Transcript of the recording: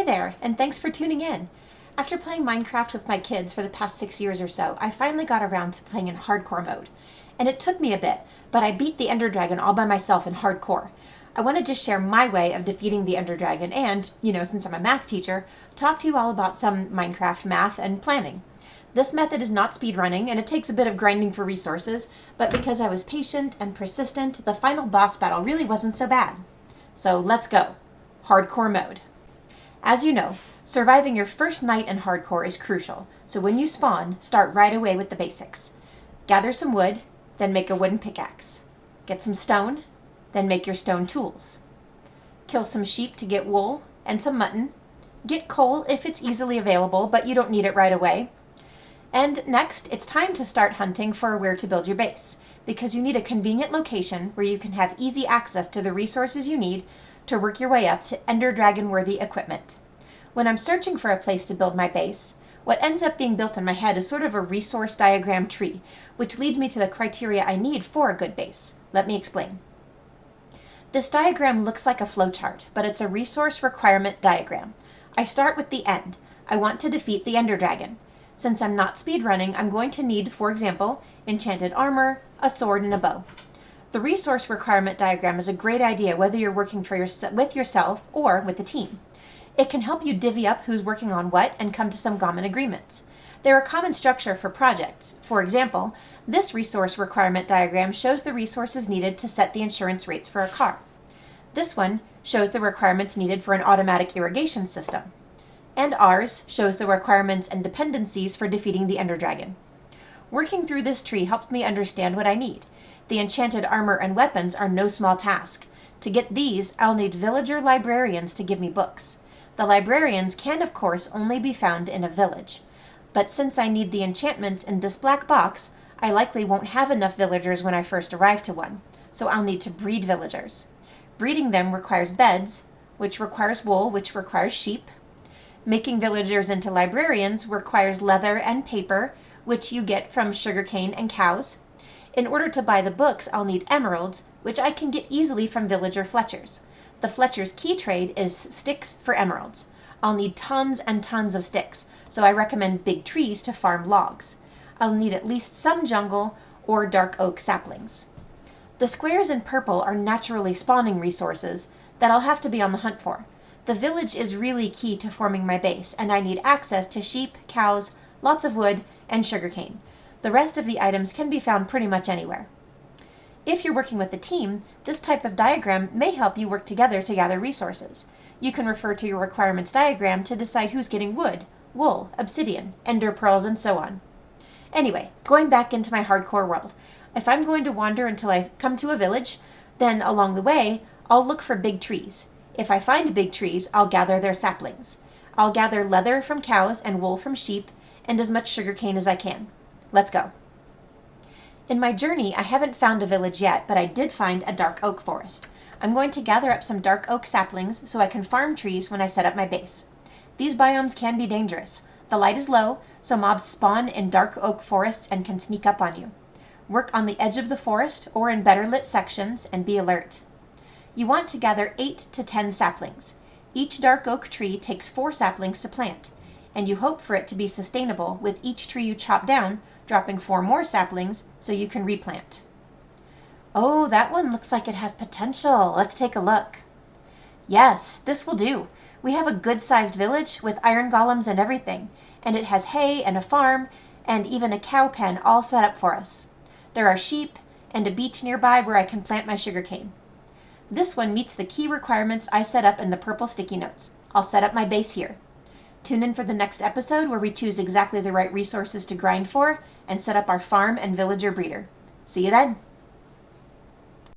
Hey there, and thanks for tuning in. After playing Minecraft with my kids for the past 6 years or so, I finally got around to playing in hardcore mode. And it took me a bit, but I beat the Ender Dragon all by myself in hardcore. I want to just share my way of defeating the Ender Dragon and, since I'm a math teacher, talk to you all about some Minecraft math and planning. This method is not speedrunning, and it takes a bit of grinding for resources, but because I was patient and persistent, the final boss battle really wasn't so bad. So let's go. Hardcore mode. As you know, surviving your first night in hardcore is crucial, so when you spawn, start right away with the basics. Gather some wood, then make a wooden pickaxe. Get some stone, then make your stone tools. Kill some sheep to get wool and some mutton. Get coal if it's easily available, but you don't need it right away. And next, it's time to start hunting for where to build your base, because you need a convenient location where you can have easy access to the resources you need to work your way up to Ender Dragon-worthy equipment. When I'm searching for a place to build my base, what ends up being built in my head is sort of a resource diagram tree, which leads me to the criteria I need for a good base. Let me explain. This diagram looks like a flowchart, but it's a resource requirement diagram. I start with the end. I want to defeat the Ender Dragon. Since I'm not speedrunning, I'm going to need, for example, enchanted armor, a sword, and a bow. The resource requirement diagram is a great idea whether you're working with yourself or with a team. It can help you divvy up who's working on what and come to some common agreements. They're a common structure for projects. For example, this resource requirement diagram shows the resources needed to set the insurance rates for a car. This one shows the requirements needed for an automatic irrigation system. And ours shows the requirements and dependencies for defeating the Ender Dragon. Working through this tree helped me understand what I need. The enchanted armor and weapons are no small task. To get these, I'll need villager librarians to give me books. The librarians can, of course, only be found in a village. But since I need the enchantments in this black box, I likely won't have enough villagers when I first arrive to one, so I'll need to breed villagers. Breeding them requires beds, which requires wool, which requires sheep. Making villagers into librarians requires leather and paper, which you get from sugarcane and cows. In order to buy the books, I'll need emeralds, which I can get easily from villager Fletchers. The Fletcher's key trade is sticks for emeralds. I'll need tons and tons of sticks, so I recommend big trees to farm logs. I'll need at least some jungle or dark oak saplings. The squares in purple are naturally spawning resources that I'll have to be on the hunt for. The village is really key to forming my base, and I need access to sheep, cows, lots of wood, and sugarcane. The rest of the items can be found pretty much anywhere. If you're working with a team, this type of diagram may help you work together to gather resources. You can refer to your requirements diagram to decide who's getting wood, wool, obsidian, ender pearls, and so on. Anyway, going back into my hardcore world. If I'm going to wander until I come to a village, then along the way, I'll look for big trees. If I find big trees, I'll gather their saplings. I'll gather leather from cows and wool from sheep, and as much sugarcane as I can. Let's go. In my journey, I haven't found a village yet, but I did find a dark oak forest. I'm going to gather up some dark oak saplings so I can farm trees when I set up my base. These biomes can be dangerous. The light is low, so mobs spawn in dark oak forests and can sneak up on you. Work on the edge of the forest or in better lit sections and be alert. You want to gather 8 to 10 saplings. Each dark oak tree takes 4 saplings to plant, and you hope for it to be sustainable with each tree you chop down, dropping 4 more saplings so you can replant. Oh, that one looks like it has potential. Let's take a look. Yes, this will do. We have a good-sized village with iron golems and everything, and it has hay and a farm and even a cow pen all set up for us. There are sheep and a beach nearby where I can plant my sugarcane. This one meets the key requirements I set up in the purple sticky notes. I'll set up my base here. Tune in for the next episode where we choose exactly the right resources to grind for and set up our farm and villager breeder. See you then!